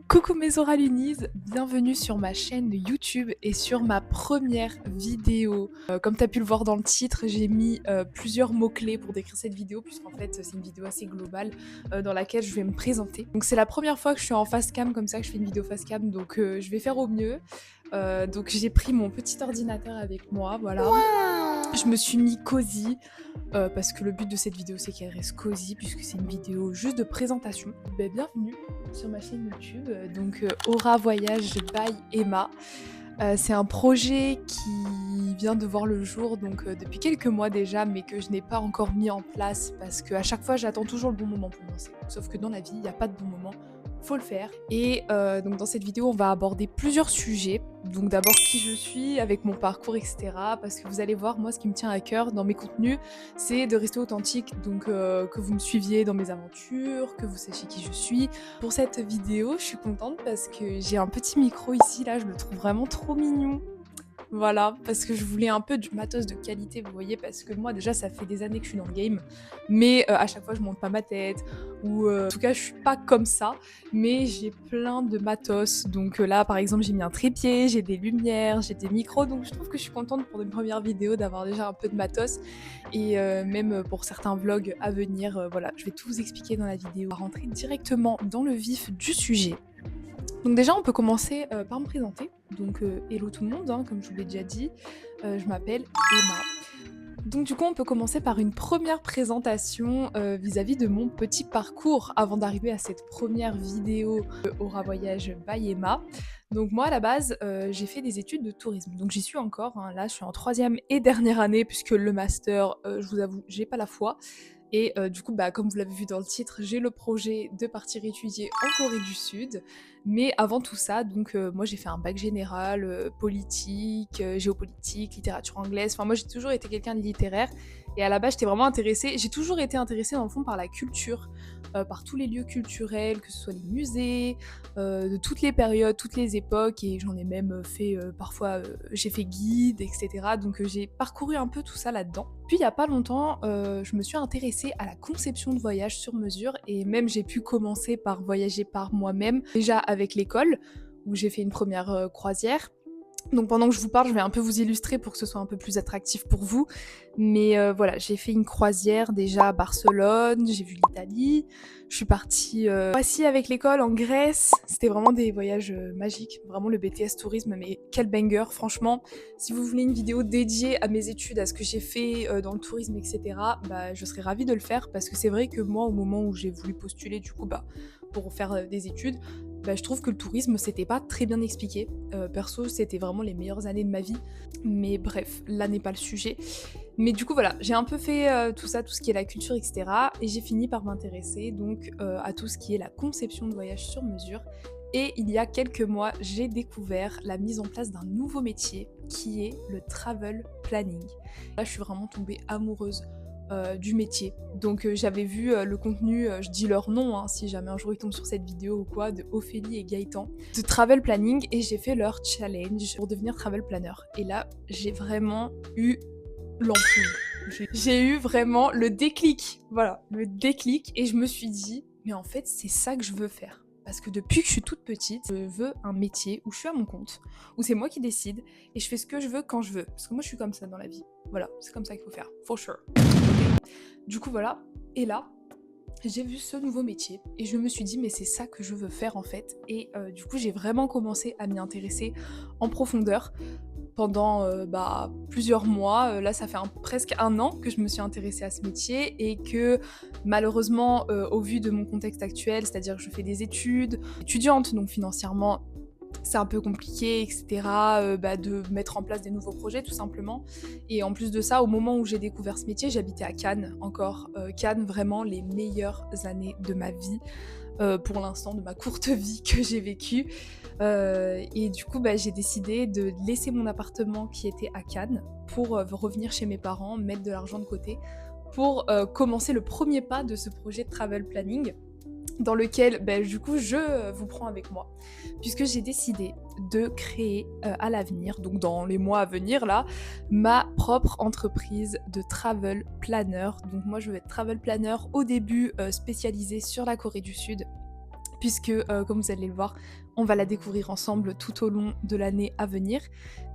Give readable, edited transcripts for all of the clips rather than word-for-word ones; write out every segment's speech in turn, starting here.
Coucou mes Auralunies, bienvenue sur ma chaîne YouTube et sur ma première vidéo. Comme tu as pu le voir dans le titre, j'ai mis plusieurs mots-clés pour décrire cette vidéo puisqu'en fait c'est une vidéo assez globale dans laquelle je vais me présenter. Donc c'est la première fois que je suis en face cam comme ça, que je fais une vidéo face cam, donc je vais faire au mieux. Donc j'ai pris mon petit ordinateur avec moi, voilà. Je me suis mis cosy parce que le but de cette vidéo c'est qu'elle reste cosy puisque c'est une vidéo juste de présentation. Bienvenue sur ma chaîne YouTube, donc Aura Voyage by Emma. C'est un projet qui vient de voir le jour donc depuis quelques mois déjà, mais que je n'ai pas encore mis en place parce qu'à chaque fois j'attends toujours le bon moment pour lancer. Sauf que dans la vie il n'y a pas de bon moment, faut le faire. Et donc dans cette vidéo on va aborder plusieurs sujets. Donc d'abord qui je suis avec mon parcours, etc. Parce que vous allez voir, moi ce qui me tient à cœur dans mes contenus c'est de rester authentique, donc que vous me suiviez dans mes aventures, que vous sachiez qui je suis. Pour cette vidéo je suis contente parce que j'ai un petit micro ici là, je le trouve vraiment trop mignon. Voilà, parce que je voulais un peu du matos de qualité, vous voyez, parce que moi déjà ça fait des années que je suis dans le game, mais à chaque fois je monte pas ma tête, ou en tout cas je suis pas comme ça, mais j'ai plein de matos, donc là par exemple j'ai mis un trépied, j'ai des lumières, j'ai des micros, donc je trouve que je suis contente pour une première vidéo d'avoir déjà un peu de matos, et même pour certains vlogs à venir, voilà, je vais tout vous expliquer dans la vidéo. On va rentrer directement dans le vif du sujet. Donc déjà on peut commencer par me présenter, donc hello tout le monde, hein, comme je vous l'ai déjà dit, je m'appelle Emma. Donc du coup on peut commencer par une première présentation vis-à-vis de mon petit parcours avant d'arriver à cette première vidéo Aura Voyage by Emma. Donc moi à la base j'ai fait des études de tourisme, donc j'y suis encore, hein, là je suis en 3e et dernière année puisque le master, je vous avoue, j'ai pas la foi. Et du coup, comme vous l'avez vu dans le titre, j'ai le projet de partir étudier en Corée du Sud. Mais avant tout ça, donc moi j'ai fait un bac général, politique, géopolitique, littérature anglaise. Enfin moi j'ai toujours été quelqu'un de littéraire. Et à la base j'étais vraiment intéressée, j'ai toujours été intéressée dans le fond par la culture, par tous les lieux culturels, que ce soit les musées, de toutes les périodes, toutes les époques. Et j'en ai même fait parfois, j'ai fait guide, etc. Donc j'ai parcouru un peu tout ça là-dedans. Puis il y a pas longtemps, je me suis intéressée à la conception de voyages sur mesure et même j'ai pu commencer par voyager par moi-même, déjà avec l'école où j'ai fait une première croisière. Donc pendant que je vous parle, je vais un peu vous illustrer pour que ce soit un peu plus attractif pour vous. Mais voilà, j'ai fait une croisière déjà à Barcelone, j'ai vu l'Italie, je suis partie voici avec l'école en Grèce. C'était vraiment des voyages magiques, vraiment le BTS tourisme, mais quel banger, franchement. Si vous voulez une vidéo dédiée à mes études, à ce que j'ai fait dans le tourisme, etc., je serais ravie de le faire parce que c'est vrai que moi, au moment où j'ai voulu postuler du coup pour faire des études, je trouve que le tourisme c'était pas très bien expliqué. Perso c'était vraiment les meilleures années de ma vie, mais bref, là n'est pas le sujet. Mais du coup voilà, j'ai un peu fait tout ça, tout ce qui est la culture, etc. Et j'ai fini par m'intéresser donc à tout ce qui est la conception de voyage sur mesure. Et il y a quelques mois, j'ai découvert la mise en place d'un nouveau métier qui est le travel planning. Là je suis vraiment tombée amoureuse du métier. Donc j'avais vu le contenu, je dis leur nom hein, si jamais un jour ils tombent sur cette vidéo ou quoi, de Ophélie et Gaëtan, de Travel Planning, et j'ai fait leur challenge pour devenir travel planner. Et là, j'ai vraiment eu l'ampoule. J'ai eu vraiment le déclic, voilà, le déclic, et je me suis dit, mais en fait c'est ça que je veux faire. Parce que depuis que je suis toute petite, je veux un métier où je suis à mon compte, où c'est moi qui décide, et je fais ce que je veux quand je veux. Parce que moi je suis comme ça dans la vie. Voilà, c'est comme ça qu'il faut faire, for sure. Du coup voilà, et là, j'ai vu ce nouveau métier et je me suis dit mais c'est ça que je veux faire en fait. Et du coup j'ai vraiment commencé à m'y intéresser en profondeur pendant plusieurs mois. Là ça fait presque un an que je me suis intéressée à ce métier et que malheureusement au vu de mon contexte actuel, c'est-à-dire que je fais des études étudiantes, donc financièrement c'est un peu compliqué, etc. De mettre en place des nouveaux projets tout simplement. Et en plus de ça, au moment où j'ai découvert ce métier, j'habitais à Cannes encore. Cannes, vraiment les meilleures années de ma vie, pour l'instant, de ma courte vie que j'ai vécue. Et du coup, j'ai décidé de laisser mon appartement qui était à Cannes pour revenir chez mes parents, mettre de l'argent de côté pour commencer le premier pas de ce projet de travel planning. dans lequel du coup je vous prends avec moi, puisque j'ai décidé de créer à l'avenir, donc dans les mois à venir là, ma propre entreprise de travel planner. Donc moi je vais être travel planner au début spécialisée sur la Corée du Sud, puisque comme vous allez le voir, on va la découvrir ensemble tout au long de l'année à venir.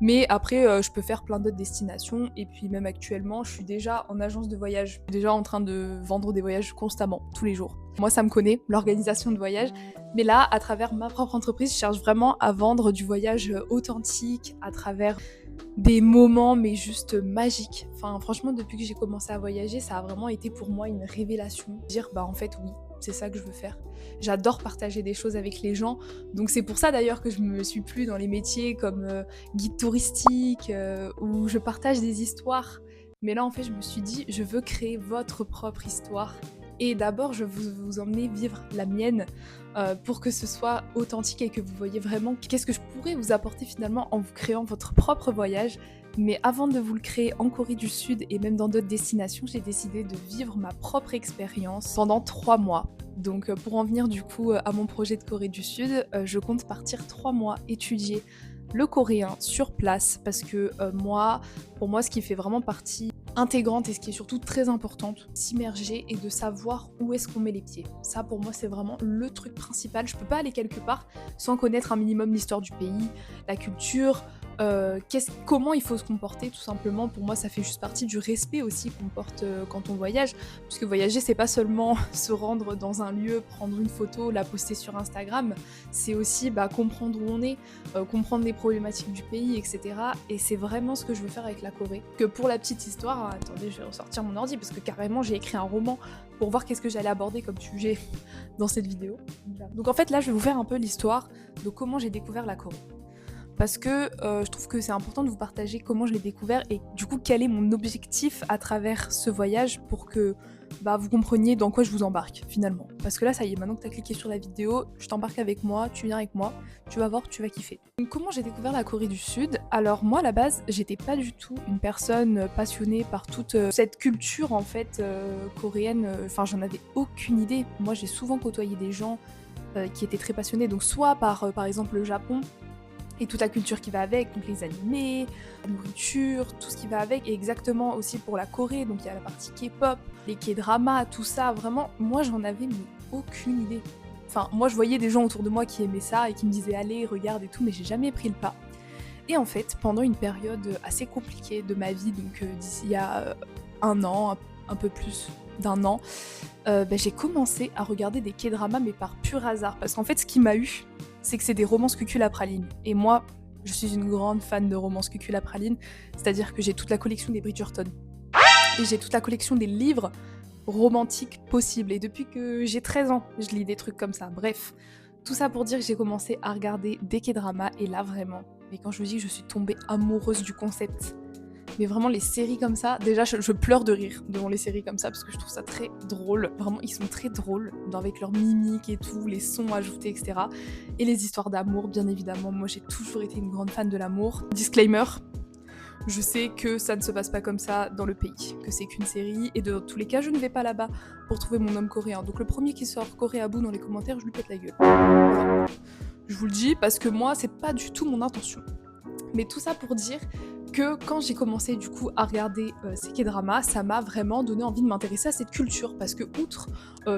Mais après, je peux faire plein d'autres destinations et puis même actuellement, je suis déjà en agence de voyage. Je suis déjà en train de vendre des voyages constamment, tous les jours. Moi, ça me connaît, l'organisation de voyage. Mais là, à travers ma propre entreprise, je cherche vraiment à vendre du voyage authentique, à travers des moments mais juste magiques. Enfin franchement depuis que j'ai commencé à voyager, ça a vraiment été pour moi une révélation. Dire en fait oui, c'est ça que je veux faire. J'adore partager des choses avec les gens. Donc c'est pour ça d'ailleurs que je me suis plu dans les métiers comme guide touristique où je partage des histoires. Mais là en fait je me suis dit je veux créer votre propre histoire. Et d'abord je veux vous emmener vivre la mienne pour que ce soit authentique et que vous voyez vraiment qu'est-ce que je pourrais vous apporter finalement en vous créant votre propre voyage. Mais avant de vous le créer en Corée du Sud et même dans d'autres destinations, j'ai décidé de vivre ma propre expérience pendant 3 mois. Donc pour en venir du coup à mon projet de Corée du Sud, je compte partir 3 mois étudier le coréen sur place parce que pour moi ce qui fait vraiment partie intégrante et ce qui est surtout très importante, s'immerger et de savoir où est-ce qu'on met les pieds. Ça pour moi c'est vraiment le truc principal. Je peux pas aller quelque part sans connaître un minimum l'histoire du pays, la culture, comment il faut se comporter tout simplement. Pour moi ça fait juste partie du respect aussi qu'on porte quand on voyage, puisque voyager c'est pas seulement se rendre dans un lieu, prendre une photo, la poster sur Instagram, c'est aussi comprendre où on est, comprendre les problématiques du pays, etc. Et c'est vraiment ce que je veux faire avec la Corée. Que pour la petite histoire, attendez je vais ressortir mon ordi parce que carrément j'ai écrit un roman pour voir qu'est-ce que j'allais aborder comme sujet dans cette vidéo. Donc en fait là je vais vous faire un peu l'histoire de comment j'ai découvert la Corée. Parce que je trouve que c'est important de vous partager comment je l'ai découvert et du coup quel est mon objectif à travers ce voyage pour que vous compreniez dans quoi je vous embarque finalement. Parce que là ça y est, maintenant que tu as cliqué sur la vidéo, je t'embarque avec moi, tu viens avec moi, tu vas voir, tu vas kiffer. Donc comment j'ai découvert la Corée du Sud? Alors moi à la base j'étais pas du tout une personne passionnée par toute cette culture en fait coréenne, enfin j'en avais aucune idée. Moi j'ai souvent côtoyé des gens qui étaient très passionnés, donc soit par exemple le Japon, et toute la culture qui va avec, donc les animés, la nourriture, tout ce qui va avec, et exactement aussi pour la Corée, donc il y a la partie K-pop, les K-dramas, tout ça, vraiment, moi j'en avais aucune idée. Enfin, moi je voyais des gens autour de moi qui aimaient ça et qui me disaient allez, regarde et tout, mais j'ai jamais pris le pas. Et en fait, pendant une période assez compliquée de ma vie, donc d'ici il y a un an, un peu plus d'un an, j'ai commencé à regarder des K-dramas, mais par pur hasard, parce qu'en fait ce qui m'a eu, c'est que c'est des romances cucul à praline. Et moi, je suis une grande fan de romances cucul à praline, c'est-à-dire que j'ai toute la collection des Bridgerton. Et j'ai toute la collection des livres romantiques possibles. Et depuis que j'ai 13 ans, je lis des trucs comme ça. Bref, tout ça pour dire que j'ai commencé à regarder des K-dramas, et là vraiment, mais quand je vous dis que je suis tombée amoureuse du concept, mais vraiment les séries comme ça, déjà je pleure de rire devant les séries comme ça parce que je trouve ça très drôle. Vraiment ils sont très drôles avec leur mimique et tout, les sons ajoutés, etc. Et les histoires d'amour bien évidemment. Moi j'ai toujours été une grande fan de l'amour. Disclaimer, je sais que ça ne se passe pas comme ça dans le pays, que c'est qu'une série, et de tous les cas je ne vais pas là-bas pour trouver mon homme coréen. Donc le premier qui sort Corée à bout dans les commentaires, je lui pète la gueule. Voilà. Je vous le dis parce que moi c'est pas du tout mon intention. Mais tout ça pour dire que quand j'ai commencé du coup à regarder ces K-dramas, ça m'a vraiment donné envie de m'intéresser à cette culture, parce que outre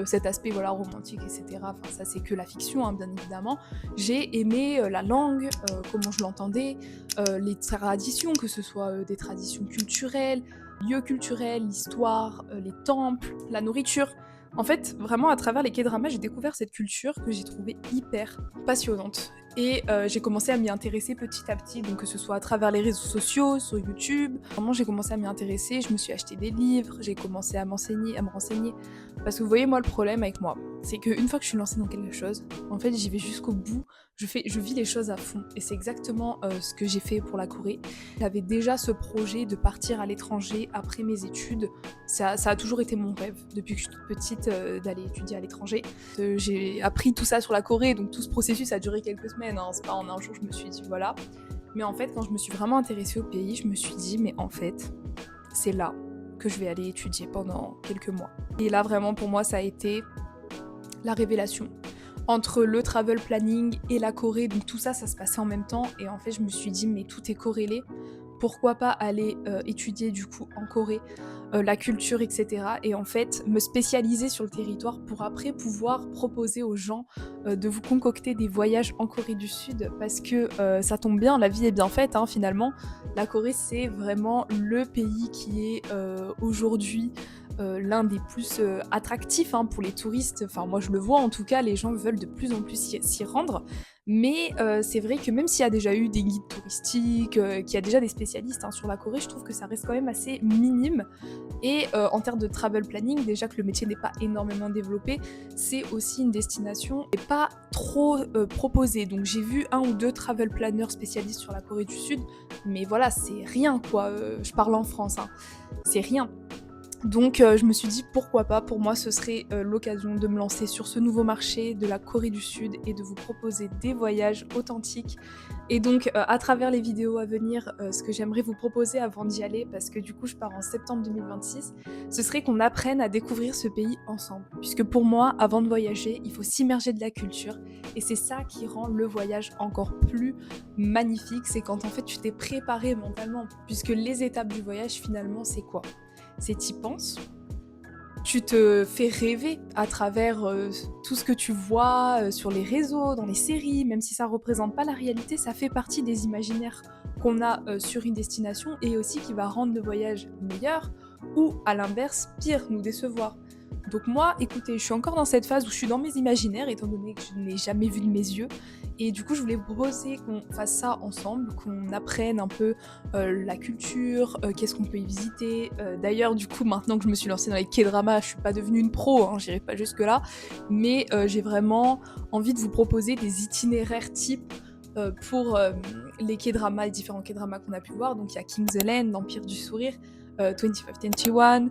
cet aspect romantique, etc., enfin ça c'est que la fiction bien évidemment, j'ai aimé la langue, comment je l'entendais, les traditions, que ce soit des traditions culturelles, lieux culturels, l'histoire, les temples, la nourriture. En fait, vraiment à travers les K-dramas, j'ai découvert cette culture que j'ai trouvée hyper passionnante. Et j'ai commencé à m'y intéresser petit à petit, donc que ce soit à travers les réseaux sociaux, sur YouTube. Vraiment, j'ai commencé à m'y intéresser, je me suis acheté des livres, j'ai commencé à me renseigner. Parce que vous voyez, moi, le problème avec moi, c'est qu'une fois que je suis lancée dans quelque chose, en fait, j'y vais jusqu'au bout, je vis les choses à fond. Et c'est exactement ce que j'ai fait pour la Corée. J'avais déjà ce projet de partir à l'étranger après mes études. Ça a toujours été mon rêve, depuis que je suis toute petite, d'aller étudier à l'étranger. J'ai appris tout ça sur la Corée, donc tout ce processus a duré quelques semaines. C'est pas en un jour je me suis dit voilà. Mais en fait quand je me suis vraiment intéressée au pays, je me suis dit mais en fait c'est là que je vais aller étudier pendant quelques mois. Et là vraiment pour moi ça a été la révélation. Entre le travel planning et la Corée, donc tout ça, ça se passait en même temps et en fait je me suis dit: «Mais tout est corrélé, pourquoi pas aller, étudier du coup en Corée, la culture et cetera et en fait me spécialiser sur le territoire pour après pouvoir proposer aux gens, de vous concocter des voyages en Corée du Sud parce que, ça tombe bien, la vie est bien faite, hein, finalement. La Corée, c'est vraiment le pays qui est, aujourd'hui, l'un des plus, attractifs, hein, pour les touristes. Enfin moi je le vois en tout cas, les gens veulent de plus en plus s'y rendre. Mais c'est vrai que même s'il y a déjà eu des guides touristiques, qu'il y a déjà des spécialistes, hein, sur la Corée, je trouve que ça reste quand même assez minime et en termes de travel planning, déjà que le métier n'est pas énormément développé, c'est aussi une destination qui est pas trop, proposée. Donc j'ai vu 1 ou 2 travel planners spécialistes sur la Corée du Sud, mais voilà, c'est rien quoi, je parle en France, hein. C'est rien. Donc je me suis dit: «Pourquoi pas?» Pour moi, ce serait, l'occasion de me lancer sur ce nouveau marché de la Corée du Sud et de vous proposer des voyages authentiques et donc à travers les vidéos à venir, ce que j'aimerais vous proposer avant d'y aller, parce que du coup je pars en septembre 2026, ce serait qu'on apprenne à découvrir ce pays ensemble. Puisque pour moi, avant de voyager, il faut s'immerger de la culture et c'est ça qui rend le voyage encore plus magnifique. C'est quand en fait tu t'es préparé mentalement, puisque les étapes du voyage finalement, c'est quoi? C'est tu y penses, tu te fais rêver à travers, tout ce que tu vois, sur les réseaux, dans les séries, même si ça représente pas la réalité, ça fait partie des imaginaires qu'on a, sur une destination et aussi qui va rendre le voyage meilleur ou à l'inverse, pire, nous décevoir. Donc moi, écoutez, je suis encore dans cette phase où je suis dans mes imaginaires étant donné que je ne l'ai jamais vu de mes yeux et du coup, je voulais vous proposer qu'on fasse ça ensemble, qu'on apprenne un peu, la culture, qu'est-ce qu'on peut y visiter. D'ailleurs, du coup, maintenant que je me suis lancée dans les K-dramas, je suis pas devenue une pro, hein, j'irai pas jusque-là, mais j'ai vraiment envie de vous proposer des itinéraires types, pour, les K-dramas, les différents K-dramas qu'on a pu voir. Donc il y a King's Land, l'Empire du Sourire, 2521,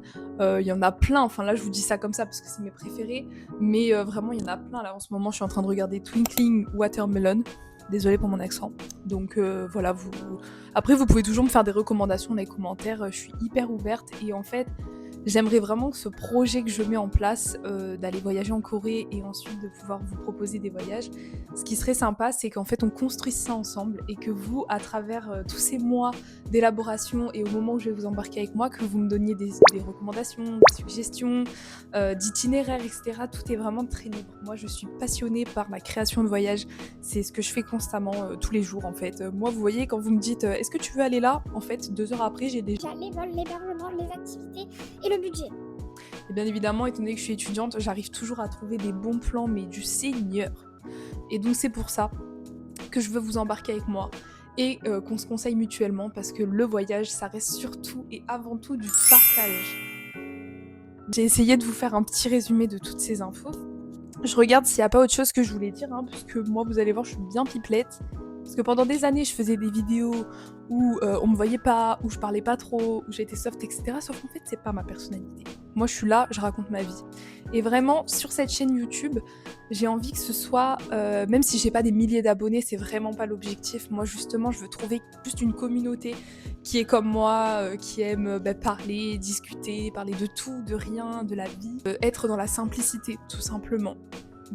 il y en a plein. Enfin là, je vous dis ça comme ça parce que c'est mes préférés, mais vraiment il y en a plein. Là, en ce moment, je suis en train de regarder Twinkling Watermelon. Désolée pour mon accent. Donc voilà, après vous pouvez toujours me faire des recommandations dans les commentaires, je suis hyper ouverte et en fait, j'aimerais vraiment que ce projet que je mets en place, d'aller voyager en Corée et ensuite de pouvoir vous proposer des voyages, ce qui serait sympa, c'est qu'en fait on construise ça ensemble et que vous, à travers, tous ces mois d'élaboration et au moment où je vais vous embarquer avec moi, que vous me donniez des recommandations, des suggestions, d'itinéraires et cetera. Tout est vraiment très libre. Moi, je suis passionnée par la création de voyages. C'est ce que je fais constamment, tous les jours en fait. Moi, vous voyez, quand vous me dites, «Est-ce que tu veux aller là?» En fait, 2 heures après, j'ai déjà Les vols, l'hébergement, les activités et le budget. et bien évidemment, étant donné que je suis étudiante, j'arrive toujours à trouver des bons plans, mais du Seigneur. Et donc c'est pour ça que je veux vous embarquer avec moi et qu'on se conseille mutuellement parce que le voyage, ça reste surtout et avant tout du partage. J'ai essayé de vous faire un petit résumé de toutes ces infos. Je regarde s'il n'y a pas autre chose que je voulais dire, hein, puisque moi, vous allez voir, je suis bien pipelette. Parce que pendant des années, je faisais des vidéos où on me voyait pas, où je parlais pas trop, où j'étais soft, etc. Sauf qu'en fait, c'est pas ma personnalité. Moi, je suis là, je raconte ma vie. Et vraiment, sur cette chaîne YouTube, j'ai envie que ce soit, même si j'ai pas des milliers d'abonnés, c'est vraiment pas l'objectif. Moi, justement, je veux trouver juste une communauté qui est comme moi, qui aime parler, discuter, parler de tout, de rien, de la vie, être dans la simplicité, tout simplement.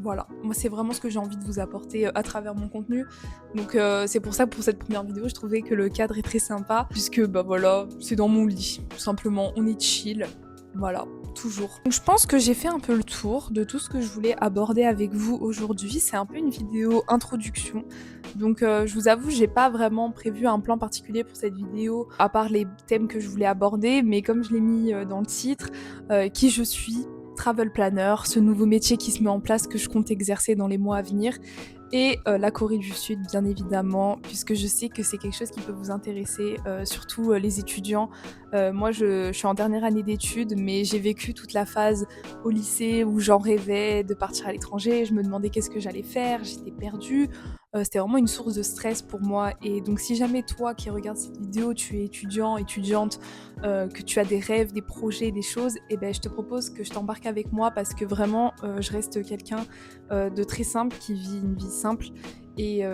Voilà, moi c'est vraiment ce que j'ai envie de vous apporter à travers mon contenu. Donc c'est pour ça que pour cette première vidéo, je trouvais que le cadre est très sympa, puisque bah voilà, c'est dans mon lit, tout simplement, on est chill, voilà, toujours. Donc je pense que j'ai fait un peu le tour de tout ce que je voulais aborder avec vous aujourd'hui. C'est un peu une vidéo introduction. Donc je vous avoue, j'ai pas vraiment prévu un plan particulier pour cette vidéo, à part les thèmes que je voulais aborder, mais comme je l'ai mis dans le titre, qui je suis, travel planner, ce nouveau métier qui se met en place que je compte exercer dans les mois à venir et la Corée du Sud bien évidemment, puisque je sais que c'est quelque chose qui peut vous intéresser, surtout les étudiants. Moi je suis en dernière année d'études, mais j'ai vécu toute la phase au lycée où j'en rêvais de partir à l'étranger, je me demandais qu'est-ce que j'allais faire, j'étais perdue. C'était vraiment une source de stress pour moi et donc si jamais toi qui regardes cette vidéo, tu es étudiant, étudiante, que tu as des rêves, des projets, des choses, et ben je te propose que je t'embarque avec moi parce que vraiment, je reste quelqu'un, de très simple, qui vit une vie simple et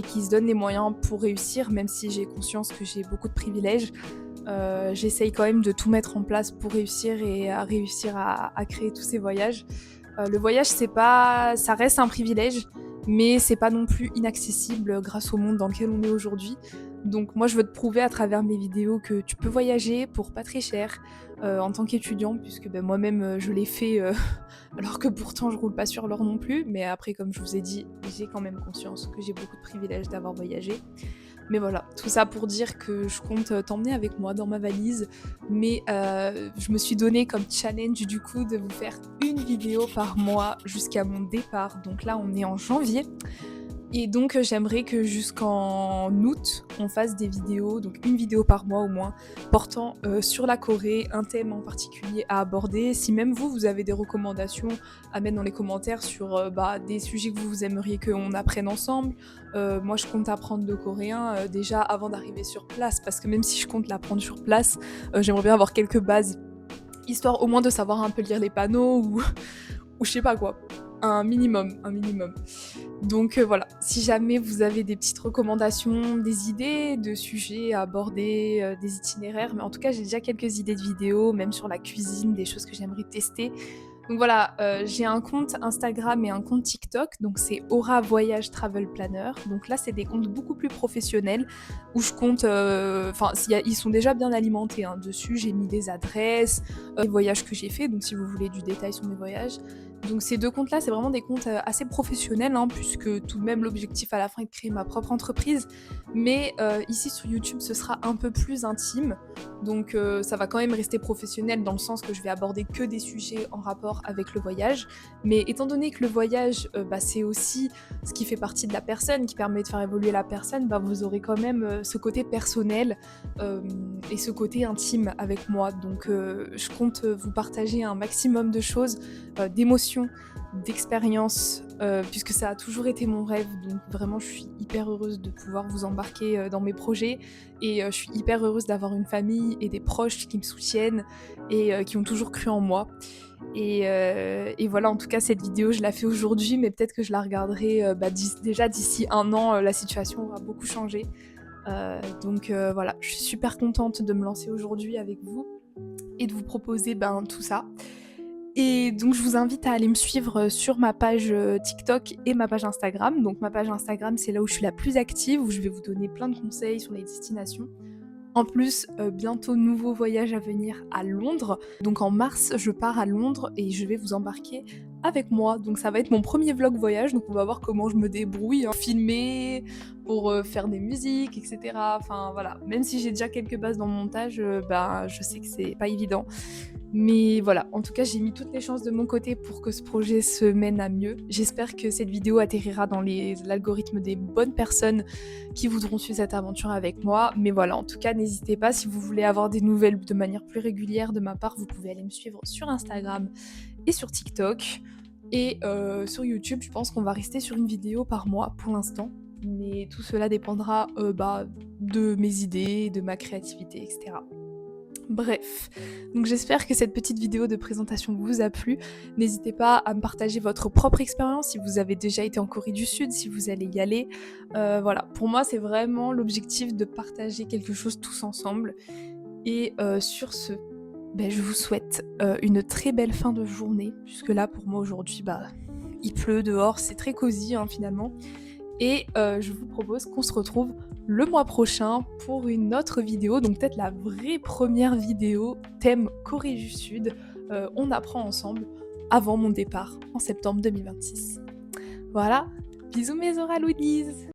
qui se donne les moyens pour réussir, même si j'ai conscience que j'ai beaucoup de privilèges. J'essaye quand même de tout mettre en place pour réussir et à réussir à créer tous ces voyages. Le voyage, ça reste un privilège, mais c'est pas non plus inaccessible grâce au monde dans lequel on est aujourd'hui. Donc moi, je veux te prouver à travers mes vidéos que tu peux voyager pour pas très cher, en tant qu'étudiant puisque, moi-même, je l'ai fait, alors que pourtant je roule pas sur l'or non plus. Mais après, comme je vous ai dit, j'ai quand même conscience que j'ai beaucoup de privilèges d'avoir voyagé. Mais voilà, tout ça pour dire que je compte t'emmener avec moi dans ma valise. Mais je me suis donné comme challenge du coup de vous faire une vidéo par mois jusqu'à mon départ. Donc là, on est en janvier. Et donc j'aimerais que jusqu'en août, on fasse des vidéos, donc une vidéo par mois au moins, portant sur la Corée, un thème en particulier à aborder. Si même vous avez des recommandations à mettre dans les commentaires sur des sujets que vous aimeriez qu'on apprenne ensemble. Moi je compte apprendre le coréen déjà avant d'arriver sur place, parce que même si je compte l'apprendre sur place, j'aimerais bien avoir quelques bases, histoire au moins de savoir un peu lire les panneaux ou je sais pas quoi. Un minimum, un minimum. Donc voilà, si jamais vous avez des petites recommandations, des idées de sujets à aborder, des itinéraires, mais en tout cas j'ai déjà quelques idées de vidéos, même sur la cuisine, des choses que j'aimerais tester. Donc voilà, j'ai un compte Instagram et un compte TikTok, donc c'est Aura Voyage Travel Planner. Donc là, c'est des comptes beaucoup plus professionnels où je compte, ils sont déjà bien alimentés, hein. Dessus, j'ai mis des adresses, les voyages que j'ai faits, donc si vous voulez du détail sur mes voyages. Donc ces 2 comptes-là, c'est vraiment des comptes, assez professionnels, hein, puisque tout de même l'objectif à la fin est de créer ma propre entreprise. Mais ici sur YouTube, ce sera un peu plus intime. Donc ça va quand même rester professionnel dans le sens que je vais aborder que des sujets en rapport avec le voyage. Mais étant donné que le voyage, c'est aussi ce qui fait partie de la personne, qui permet de faire évoluer la personne, vous aurez quand même ce côté personnel et ce côté intime avec moi. Donc je compte vous partager un maximum de choses, d'émotions, d'expériences, puisque ça a toujours été mon rêve. Donc vraiment, je suis hyper heureuse de pouvoir vous embarquer dans mes projets. Et je suis hyper heureuse d'avoir une famille et des proches qui me soutiennent et qui ont toujours cru en moi. Et voilà, en tout cas, cette vidéo, je la fais aujourd'hui, mais peut-être que je la regarderai déjà d'ici un an, la situation aura beaucoup changé. Donc voilà, je suis super contente de me lancer aujourd'hui avec vous et de vous proposer tout ça. Et donc je vous invite à aller me suivre sur ma page TikTok et ma page Instagram. Donc ma page Instagram, c'est là où je suis la plus active, où je vais vous donner plein de conseils sur les destinations. En plus, bientôt nouveau voyage à venir à Londres. Donc en mars, je pars à Londres et je vais vous embarquer avec moi. Donc ça va être mon premier vlog voyage, donc on va voir comment je me débrouille, hein. Filmer, pour faire des musiques, etc. Enfin voilà, même si j'ai déjà quelques bases dans le montage, je sais que c'est pas évident. Mais voilà, en tout cas, j'ai mis toutes les chances de mon côté pour que ce projet se mène à mieux. J'espère que cette vidéo atterrira dans l'algorithme des bonnes personnes qui voudront suivre cette aventure avec moi. Mais voilà, en tout cas, n'hésitez pas, si vous voulez avoir des nouvelles de manière plus régulière de ma part, vous pouvez aller me suivre sur Instagram et sur TikTok. Et sur YouTube, je pense qu'on va rester sur une vidéo par mois pour l'instant. Mais tout cela dépendra de mes idées, de ma créativité, etc. Bref, donc j'espère que cette petite vidéo de présentation vous a plu. N'hésitez pas à me partager votre propre expérience, si vous avez déjà été en Corée du Sud, si vous allez y aller. Voilà, pour moi c'est vraiment l'objectif de partager quelque chose tous ensemble. Et sur ce, je vous souhaite une très belle fin de journée, puisque là pour moi aujourd'hui, il pleut dehors, c'est très cosy finalement. Et je vous propose qu'on se retrouve le mois prochain pour une autre vidéo, donc peut-être la vraie première vidéo thème Corée du Sud. On apprend ensemble avant mon départ en septembre 2026. Voilà, bisous mes Aura Loonies!